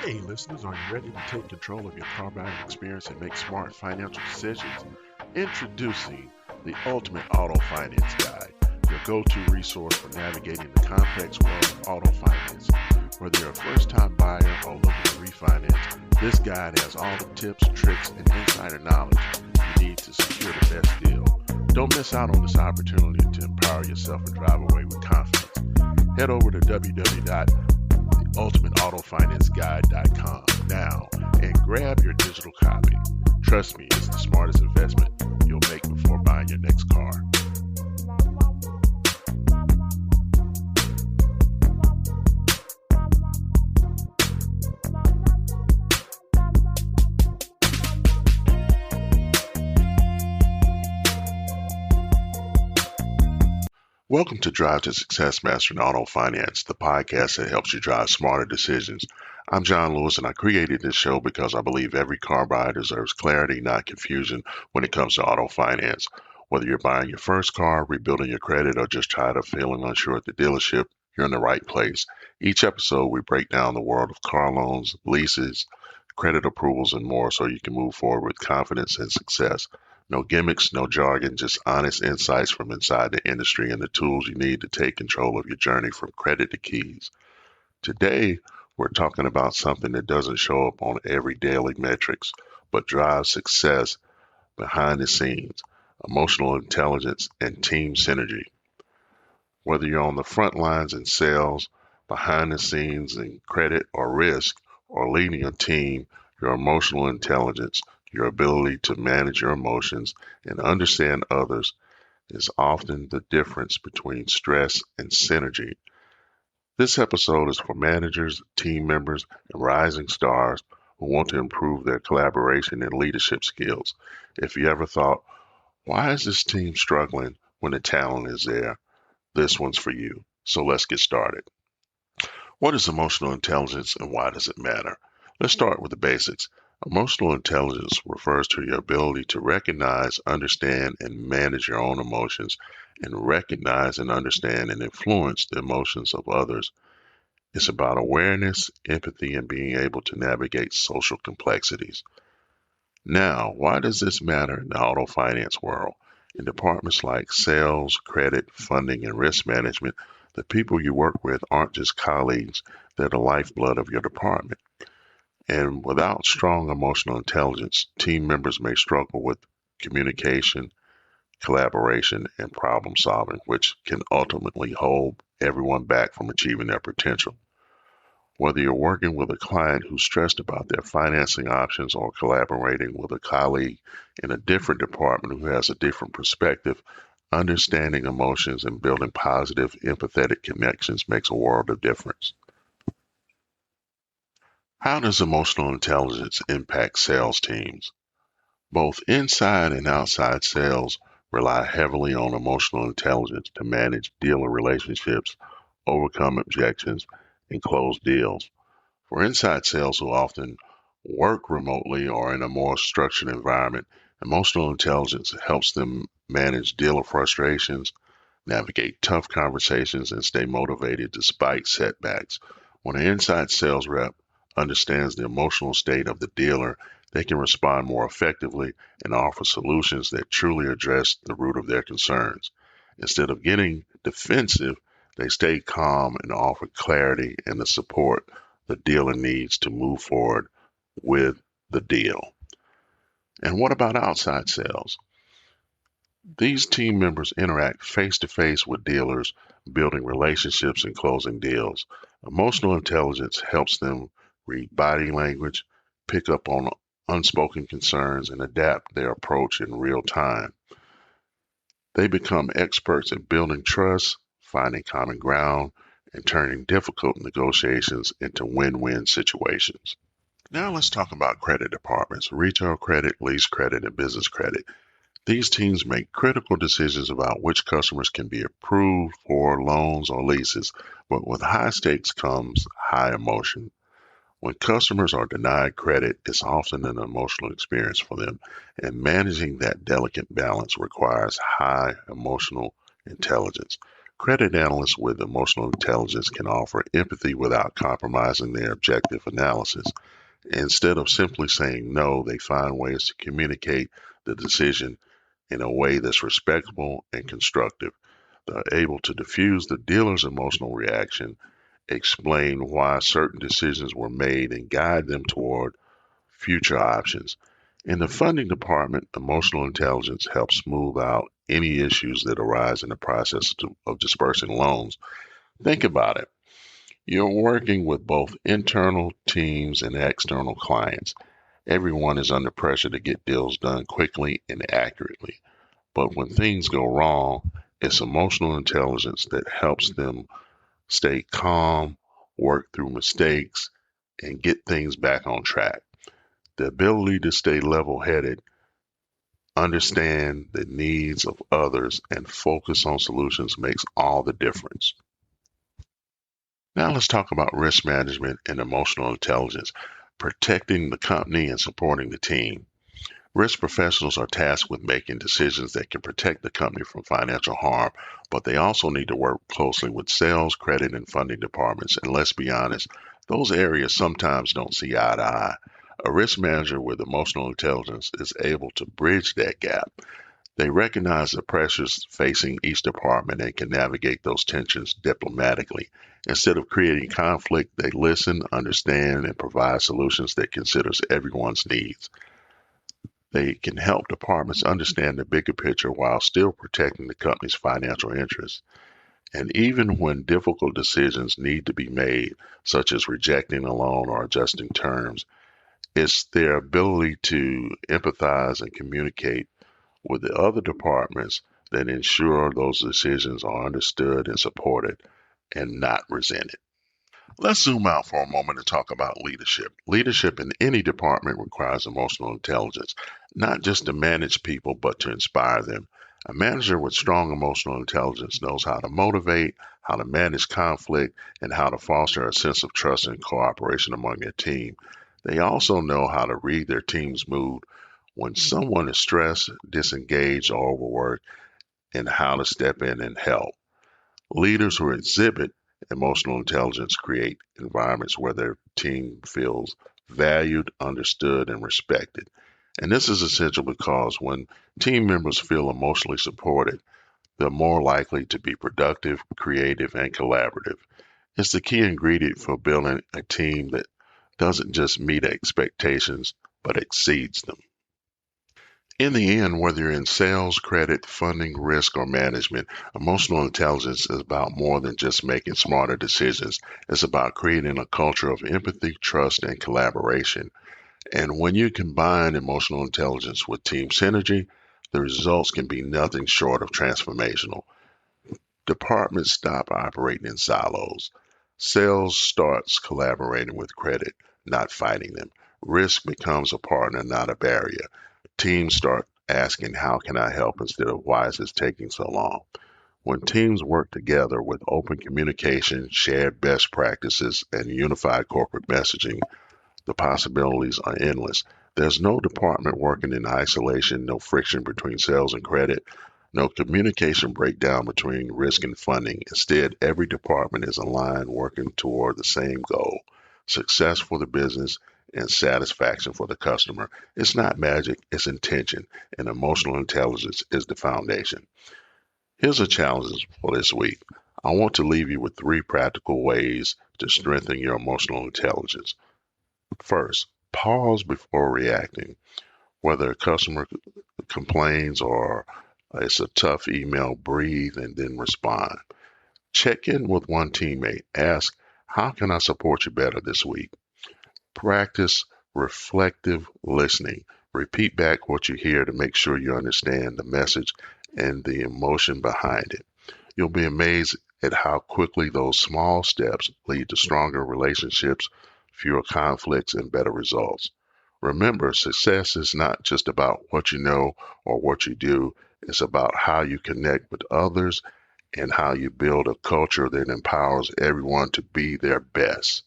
Hey, listeners, are you ready to take control of your car buying experience and make smart financial decisions? Introducing the Ultimate Auto Finance Guide, your go to resource for navigating the complex world of auto finance. Whether you're a first time buyer or looking to refinance, this guide has all the tips, tricks, and insider knowledge you need to secure the best deal. Don't miss out on this opportunity to empower yourself and drive away with confidence. Head over to www.ultimateautofinanceguide.com now and grab your digital copy. Trust me, it's the smartest investment you'll make before buying your next car. Welcome to Drive to Success Mastering Auto Finance, the podcast that helps you drive smarter decisions. I'm John Lewis, and I created this show because I believe every car buyer deserves clarity, not confusion, when it comes to auto finance. Whether you're buying your first car, rebuilding your credit, or just tired of feeling unsure at the dealership, you're in the right place. Each episode, we break down the world of car loans, leases, credit approvals, and more so you can move forward with confidence and success. No gimmicks, no jargon, just honest insights from inside the industry and the tools you need to take control of your journey from credit to keys. Today, we're talking about something that doesn't show up on every daily metrics, but drives success behind the scenes, emotional intelligence and team synergy. Whether you're on the front lines in sales, behind the scenes in credit or risk, or leading a team, your emotional intelligence, your ability to manage your emotions and understand others is often the difference between stress and synergy. This episode is for managers, team members, and rising stars who want to improve their collaboration and leadership skills. If you ever thought, why is this team struggling when the talent is there? This one's for you. So let's get started. What is emotional intelligence and why does it matter? Let's start with the basics. Emotional intelligence refers to your ability to recognize, understand, and manage your own emotions, and recognize and understand and influence the emotions of others. It's about awareness, empathy, and being able to navigate social complexities. Now, why does this matter in the auto finance world? In departments like sales, credit, funding, and risk management, the people you work with aren't just colleagues, they're the lifeblood of your department. And without strong emotional intelligence, team members may struggle with communication, collaboration, and problem solving, which can ultimately hold everyone back from achieving their potential. Whether you're working with a client who's stressed about their financing options or collaborating with a colleague in a different department who has a different perspective, understanding emotions and building positive, empathetic connections makes a world of difference. How does emotional intelligence impact sales teams? Both inside and outside sales rely heavily on emotional intelligence to manage dealer relationships, overcome objections, and close deals. For inside sales who often work remotely or in a more structured environment, emotional intelligence helps them manage dealer frustrations, navigate tough conversations, and stay motivated despite setbacks. When an inside sales rep understands the emotional state of the dealer, they can respond more effectively and offer solutions that truly address the root of their concerns. Instead of getting defensive, they stay calm and offer clarity and the support the dealer needs to move forward with the deal. And what about outside sales? These team members interact face to face with dealers, building relationships and closing deals. Emotional intelligence helps them read body language, pick up on unspoken concerns, and adapt their approach in real time. They become experts at building trust, finding common ground, and turning difficult negotiations into win win situations. Now let's talk about credit departments, retail credit, lease credit, and business credit. These teams make critical decisions about which customers can be approved for loans or leases, but with high stakes comes high emotion. When customers are denied credit, it's often an emotional experience for them, and managing that delicate balance requires high emotional intelligence. Credit analysts with emotional intelligence can offer empathy without compromising their objective analysis. Instead of simply saying no, they find ways to communicate the decision in a way that's respectful and constructive. They're able to diffuse the dealer's emotional reaction, explain why certain decisions were made, and guide them toward future options. In the funding department, emotional intelligence helps smooth out any issues that arise in the process of dispersing loans. Think about it. You're working with both internal teams and external clients. Everyone is under pressure to get deals done quickly and accurately. But when things go wrong, it's emotional intelligence that helps them stay calm, work through mistakes, and get things back on track. The ability to stay level headed, understand the needs of others, and focus on solutions makes all the difference. Now let's talk about risk management and emotional intelligence, protecting the company and supporting the team. Risk professionals are tasked with making decisions that can protect the company from financial harm, but they also need to work closely with sales, credit, and funding departments. And let's be honest, those areas sometimes don't see eye to eye. A risk manager with emotional intelligence is able to bridge that gap. They recognize the pressures facing each department and can navigate those tensions diplomatically. Instead of creating conflict, they listen, understand, and provide solutions that considers everyone's needs. They can help departments understand the bigger picture while still protecting the company's financial interests. And even when difficult decisions need to be made, such as rejecting a loan or adjusting terms, it's their ability to empathize and communicate with the other departments that ensure those decisions are understood and supported and not resented. Let's zoom out for a moment and talk about leadership. Leadership in any department requires emotional intelligence, not just to manage people, but to inspire them. A manager with strong emotional intelligence knows how to motivate, how to manage conflict, and how to foster a sense of trust and cooperation among their team. They also know how to read their team's mood when someone is stressed, disengaged, or overworked, and how to step in and help. Leaders who exhibit emotional intelligence create environments where their team feels valued, understood, and respected. And this is essential because when team members feel emotionally supported, they're more likely to be productive, creative, and collaborative. It's the key ingredient for building a team that doesn't just meet expectations, but exceeds them. In the end, whether you're in sales, credit, funding, risk, or management, emotional intelligence is about more than just making smarter decisions. It's about creating a culture of empathy, trust, and collaboration. And when you combine emotional intelligence with team synergy, the results can be nothing short of transformational. Departments stop operating in silos. Sales starts collaborating with credit, not fighting them. Risk becomes a partner, not a barrier. Teams start asking, how can I help instead of why is this taking so long? When teams work together with open communication, shared best practices, and unified corporate messaging, the possibilities are endless. There's no department working in isolation, no friction between sales and credit, no communication breakdown between risk and funding. Instead, every department is aligned, working toward the same goal: success for the business and satisfaction for the customer. It's not magic, it's intention, and emotional intelligence is the foundation. Here's a challenge for this week. I want to leave you with three practical ways to strengthen your emotional intelligence. First, pause before reacting. Whether a customer complains or it's a tough email, breathe and then respond. Check in with one teammate. Ask, how can I support you better this week? Practice reflective listening. Repeat back what you hear to make sure you understand the message and the emotion behind it. You'll be amazed at how quickly those small steps lead to stronger relationships, fewer conflicts, and better results. Remember, success is not just about what you know or what you do, it's about how you connect with others and how you build a culture that empowers everyone to be their best.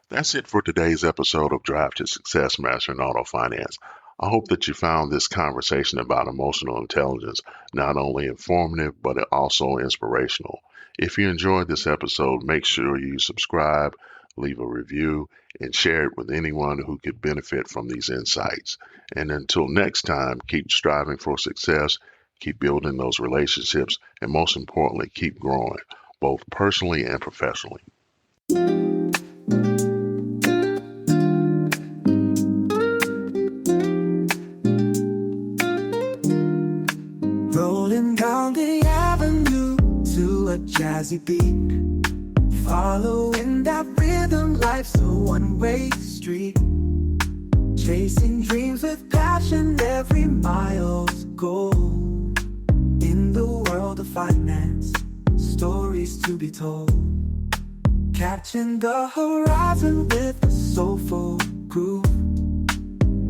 That's it for today's episode of Drive to Success Mastering Auto Finance. I hope that you found this conversation about emotional intelligence not only informative, but also inspirational. If you enjoyed this episode, make sure you subscribe, leave a review, and share it with anyone who could benefit from these insights. And until next time, keep striving for success, keep building those relationships, and most importantly, keep growing, both personally and professionally. Rolling down the avenue to a jazzy beat, following that rhythm, life's a one-way street. Chasing dreams with passion, every mile's a goal. In the world of finance, stories to be told. Catching the horizon with a soulful groove.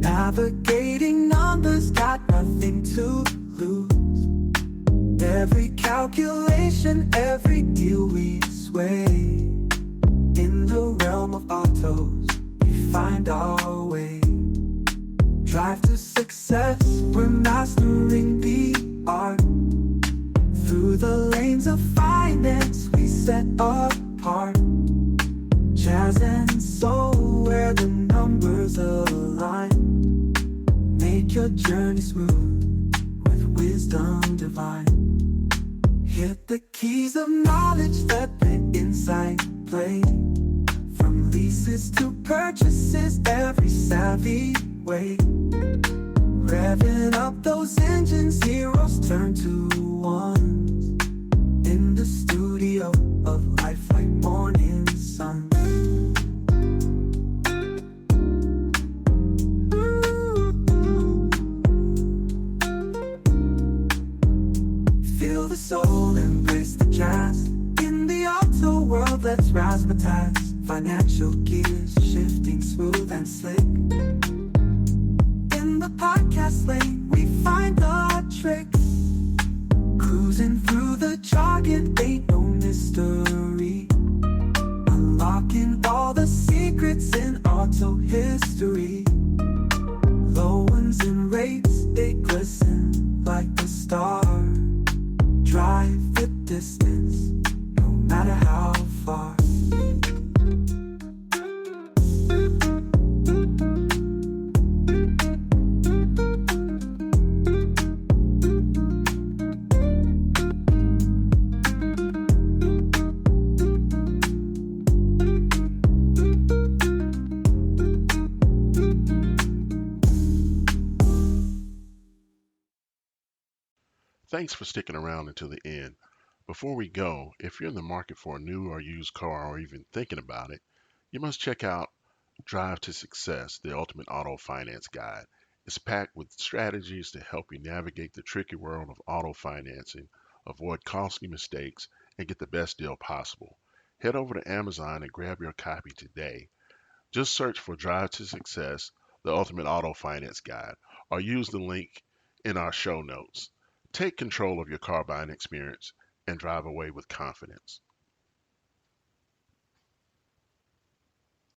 Navigating numbers, got nothing to lose. Every calculation, every deal we sway. In the realm of autos, we find our way. Drive to success, we're mastering the art. Through the lanes of finance, we set apart. Jazz and soul, where the numbers align. Make your journey smooth with wisdom divine. Hit the keys of knowledge, let the insight play. From leases to purchases, every savvy way. Revving up those engines, zeros turn to ones. In the studio of life like morning sun. Feel the soul, embrace the jazz. In the auto world, let's razzmatazz. Financial gears shifting smooth and slick. In the podcast lane, we find the tricks. Cruising through the jargon, ain't no mystery. Unlocking all the secrets in auto history. Low ones and rates, they glisten like the stars. Drive the distance, no matter how far. Thanks for sticking around until the end. Before we go, if you're in the market for a new or used car or even thinking about it, you must check out Drive to Success, the Ultimate Auto Finance Guide. It's packed with strategies to help you navigate the tricky world of auto financing, avoid costly mistakes, and get the best deal possible. Head over to Amazon and grab your copy today. Just search for Drive to Success, the Ultimate Auto Finance Guide, or use the link in our show notes. Take control of your car buying experience and drive away with confidence.